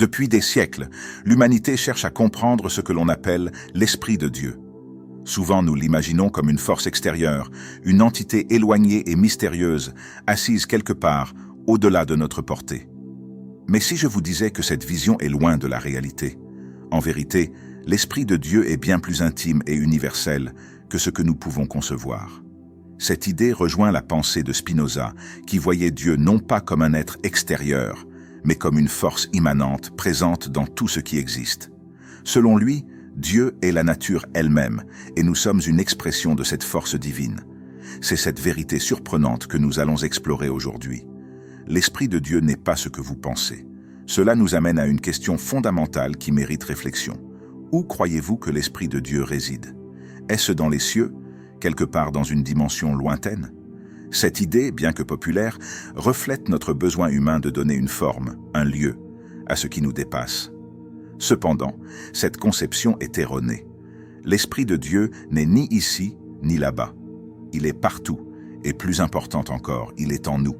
Depuis des siècles, l'humanité cherche à comprendre ce que l'on appelle l'Esprit de Dieu. Souvent, nous l'imaginons comme une force extérieure, une entité éloignée et mystérieuse, assise quelque part, au-delà de notre portée. Mais si je vous disais que cette vision est loin de la réalité, en vérité, l'Esprit de Dieu est bien plus intime et universel que ce que nous pouvons concevoir. Cette idée rejoint la pensée de Spinoza, qui voyait Dieu non pas comme un être extérieur, mais comme une force immanente présente dans tout ce qui existe. Selon lui, Dieu est la nature elle-même, et nous sommes une expression de cette force divine. C'est cette vérité surprenante que nous allons explorer aujourd'hui. L'Esprit de Dieu n'est pas ce que vous pensez. Cela nous amène à une question fondamentale qui mérite réflexion. Où croyez-vous que l'Esprit de Dieu réside? Est-ce dans les cieux, quelque part dans une dimension lointaine? Cette idée, bien que populaire, reflète notre besoin humain de donner une forme, un lieu, à ce qui nous dépasse. Cependant, cette conception est erronée. L'Esprit de Dieu n'est ni ici, ni là-bas. Il est partout, et plus important encore, il est en nous.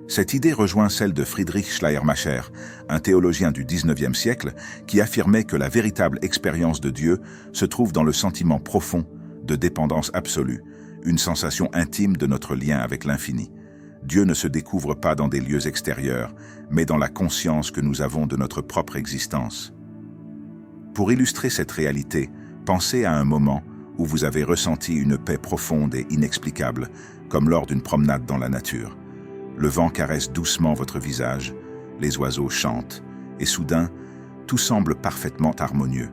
Cette idée rejoint celle de Friedrich Schleiermacher, un théologien du XIXe siècle, qui affirmait que la véritable expérience de Dieu se trouve dans le sentiment profond de dépendance absolue, une sensation intime de notre lien avec l'infini. Dieu ne se découvre pas dans des lieux extérieurs, mais dans la conscience que nous avons de notre propre existence. Pour illustrer cette réalité, pensez à un moment où vous avez ressenti une paix profonde et inexplicable, comme lors d'une promenade dans la nature. Le vent caresse doucement votre visage, les oiseaux chantent, et soudain, tout semble parfaitement harmonieux.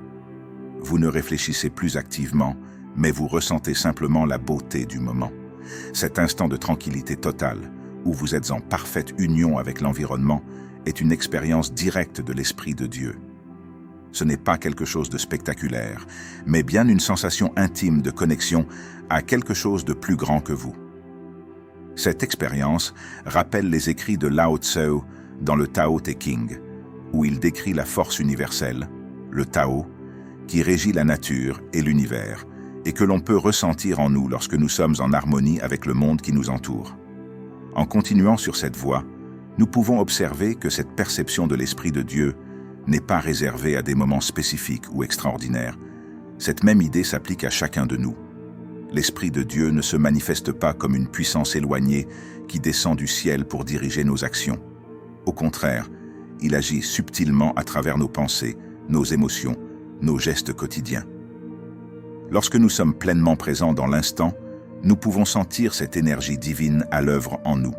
Vous ne réfléchissez plus activement, mais vous ressentez simplement la beauté du moment. Cet instant de tranquillité totale, où vous êtes en parfaite union avec l'environnement, est une expérience directe de l'Esprit de Dieu. Ce n'est pas quelque chose de spectaculaire, mais bien une sensation intime de connexion à quelque chose de plus grand que vous. Cette expérience rappelle les écrits de Lao Tzu dans le Tao Te Ching, où il décrit la force universelle, le Tao, qui régit la nature et l'univers, et que l'on peut ressentir en nous lorsque nous sommes en harmonie avec le monde qui nous entoure. En continuant sur cette voie, nous pouvons observer que cette perception de l'Esprit de Dieu n'est pas réservée à des moments spécifiques ou extraordinaires. Cette même idée s'applique à chacun de nous. L'Esprit de Dieu ne se manifeste pas comme une puissance éloignée qui descend du ciel pour diriger nos actions. Au contraire, il agit subtilement à travers nos pensées, nos émotions, nos gestes quotidiens. Lorsque nous sommes pleinement présents dans l'instant, nous pouvons sentir cette énergie divine à l'œuvre en nous.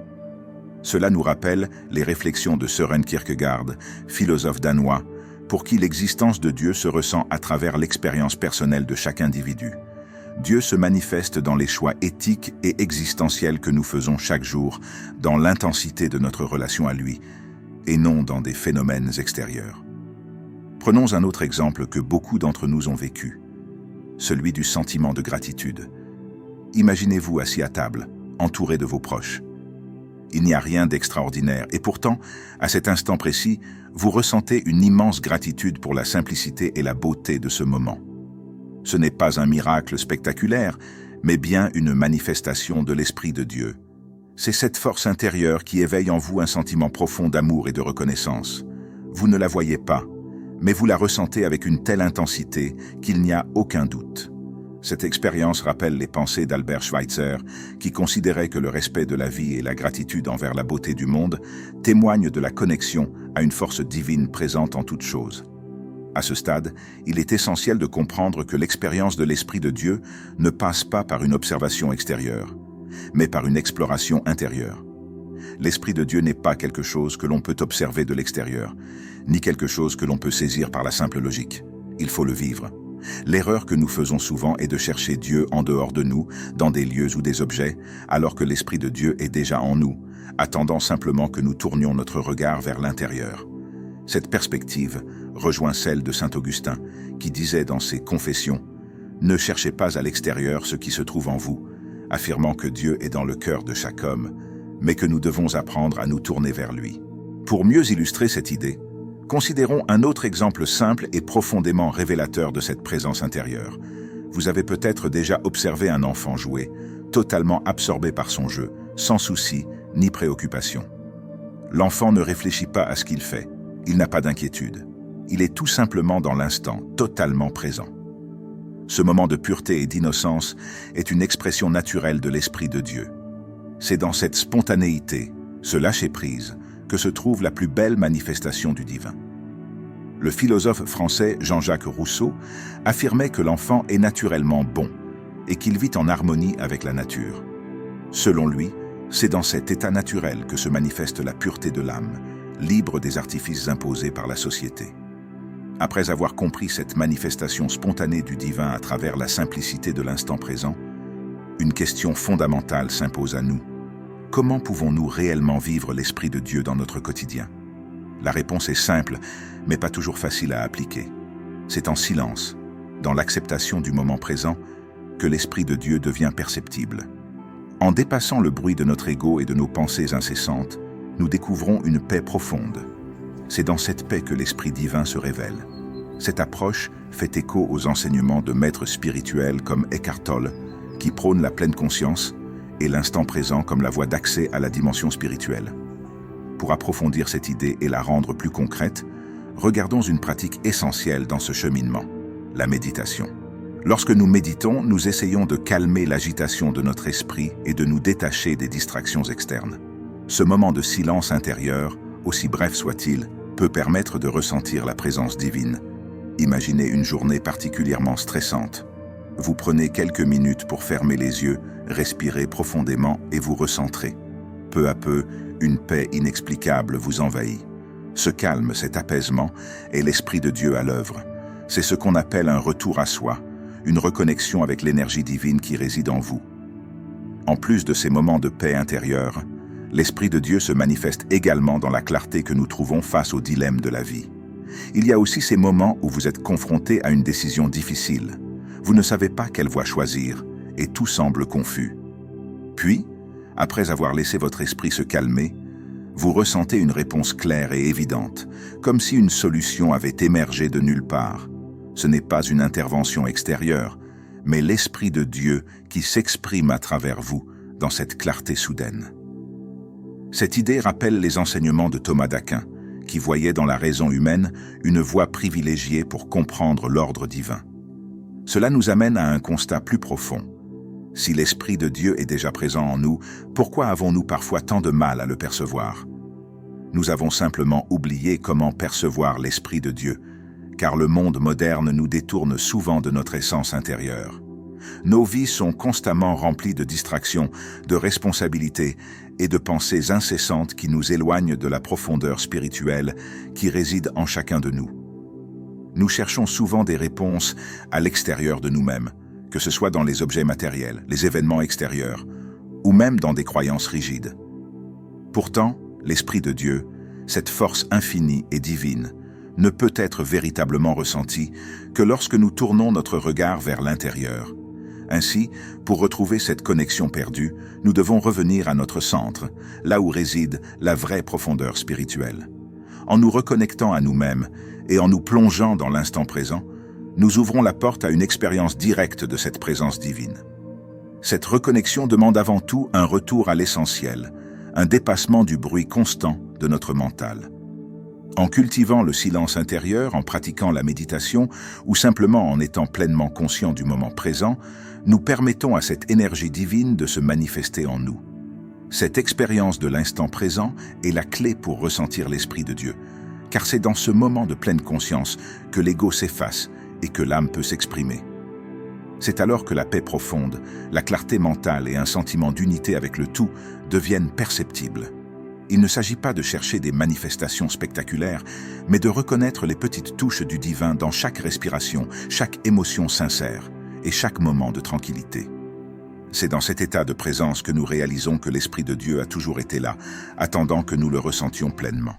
Cela nous rappelle les réflexions de Søren Kierkegaard, philosophe danois, pour qui l'existence de Dieu se ressent à travers l'expérience personnelle de chaque individu. Dieu se manifeste dans les choix éthiques et existentiels que nous faisons chaque jour, dans l'intensité de notre relation à lui, et non dans des phénomènes extérieurs. Prenons un autre exemple que beaucoup d'entre nous ont vécu, celui du sentiment de gratitude. Imaginez-vous assis à table, entouré de vos proches. Il n'y a rien d'extraordinaire, et pourtant, à cet instant précis, vous ressentez une immense gratitude pour la simplicité et la beauté de ce moment. Ce n'est pas un miracle spectaculaire, mais bien une manifestation de l'Esprit de Dieu. C'est cette force intérieure qui éveille en vous un sentiment profond d'amour et de reconnaissance. Vous ne la voyez pas, mais vous la ressentez avec une telle intensité qu'il n'y a aucun doute. Cette expérience rappelle les pensées d'Albert Schweitzer, qui considérait que le respect de la vie et la gratitude envers la beauté du monde témoignent de la connexion à une force divine présente en toute chose. À ce stade, il est essentiel de comprendre que l'expérience de l'Esprit de Dieu ne passe pas par une observation extérieure, mais par une exploration intérieure. L'Esprit de Dieu n'est pas quelque chose que l'on peut observer de l'extérieur, ni quelque chose que l'on peut saisir par la simple logique. Il faut le vivre. L'erreur que nous faisons souvent est de chercher Dieu en dehors de nous, dans des lieux ou des objets, alors que l'Esprit de Dieu est déjà en nous, attendant simplement que nous tournions notre regard vers l'intérieur. Cette perspective rejoint celle de saint Augustin, qui disait dans ses Confessions « Ne cherchez pas à l'extérieur ce qui se trouve en vous », affirmant que Dieu est dans le cœur de chaque homme, mais que nous devons apprendre à nous tourner vers lui. Pour mieux illustrer cette idée, considérons un autre exemple simple et profondément révélateur de cette présence intérieure. Vous avez peut-être déjà observé un enfant jouer, totalement absorbé par son jeu, sans souci ni préoccupation. L'enfant ne réfléchit pas à ce qu'il fait. Il n'a pas d'inquiétude. Il est tout simplement dans l'instant, totalement présent. Ce moment de pureté et d'innocence est une expression naturelle de l'Esprit de Dieu. C'est dans cette spontanéité, ce lâcher-prise, que se trouve la plus belle manifestation du divin. Le philosophe français Jean-Jacques Rousseau affirmait que l'enfant est naturellement bon et qu'il vit en harmonie avec la nature. Selon lui, c'est dans cet état naturel que se manifeste la pureté de l'âme, libre des artifices imposés par la société. Après avoir compris cette manifestation spontanée du divin à travers la simplicité de l'instant présent, une question fondamentale s'impose à nous. Comment pouvons-nous réellement vivre l'Esprit de Dieu dans notre quotidien? La réponse est simple, mais pas toujours facile à appliquer. C'est en silence, dans l'acceptation du moment présent, que l'Esprit de Dieu devient perceptible. En dépassant le bruit de notre ego et de nos pensées incessantes, nous découvrons une paix profonde. C'est dans cette paix que l'Esprit divin se révèle. Cette approche fait écho aux enseignements de maîtres spirituels comme Eckhart Tolle, qui prônent la pleine conscience et l'instant présent comme la voie d'accès à la dimension spirituelle. Pour approfondir cette idée et la rendre plus concrète, regardons une pratique essentielle dans ce cheminement, la méditation. Lorsque nous méditons, nous essayons de calmer l'agitation de notre esprit et de nous détacher des distractions externes. Ce moment de silence intérieur, aussi bref soit-il, peut permettre de ressentir la présence divine. Imaginez une journée particulièrement stressante. Vous prenez quelques minutes pour fermer les yeux, respirer profondément et vous recentrer. Peu à peu, une paix inexplicable vous envahit. Ce calme, cet apaisement, est l'Esprit de Dieu à l'œuvre. C'est ce qu'on appelle un retour à soi, une reconnexion avec l'énergie divine qui réside en vous. En plus de ces moments de paix intérieure, l'Esprit de Dieu se manifeste également dans la clarté que nous trouvons face aux dilemmes de la vie. Il y a aussi ces moments où vous êtes confronté à une décision difficile. Vous ne savez pas quelle voie choisir et tout semble confus. Puis, après avoir laissé votre esprit se calmer, vous ressentez une réponse claire et évidente, comme si une solution avait émergé de nulle part. Ce n'est pas une intervention extérieure, mais l'Esprit de Dieu qui s'exprime à travers vous dans cette clarté soudaine. Cette idée rappelle les enseignements de Thomas d'Aquin, qui voyait dans la raison humaine une voie privilégiée pour comprendre l'ordre divin. Cela nous amène à un constat plus profond. Si l'Esprit de Dieu est déjà présent en nous, pourquoi avons-nous parfois tant de mal à le percevoir? Nous avons simplement oublié comment percevoir l'Esprit de Dieu, car le monde moderne nous détourne souvent de notre essence intérieure. Nos vies sont constamment remplies de distractions, de responsabilités et de pensées incessantes qui nous éloignent de la profondeur spirituelle qui réside en chacun de nous. Nous cherchons souvent des réponses à l'extérieur de nous-mêmes, que ce soit dans les objets matériels, les événements extérieurs, ou même dans des croyances rigides. Pourtant, l'Esprit de Dieu, cette force infinie et divine, ne peut être véritablement ressenti que lorsque nous tournons notre regard vers l'intérieur. Ainsi, pour retrouver cette connexion perdue, nous devons revenir à notre centre, là où réside la vraie profondeur spirituelle. En nous reconnectant à nous-mêmes et en nous plongeant dans l'instant présent, nous ouvrons la porte à une expérience directe de cette présence divine. Cette reconnexion demande avant tout un retour à l'essentiel, un dépassement du bruit constant de notre mental. En cultivant le silence intérieur, en pratiquant la méditation ou simplement en étant pleinement conscient du moment présent, nous permettons à cette énergie divine de se manifester en nous. Cette expérience de l'instant présent est la clé pour ressentir l'Esprit de Dieu, car c'est dans ce moment de pleine conscience que l'ego s'efface et que l'âme peut s'exprimer. C'est alors que la paix profonde, la clarté mentale et un sentiment d'unité avec le tout deviennent perceptibles. Il ne s'agit pas de chercher des manifestations spectaculaires, mais de reconnaître les petites touches du divin dans chaque respiration, chaque émotion sincère et chaque moment de tranquillité. C'est dans cet état de présence que nous réalisons que l'Esprit de Dieu a toujours été là, attendant que nous le ressentions pleinement.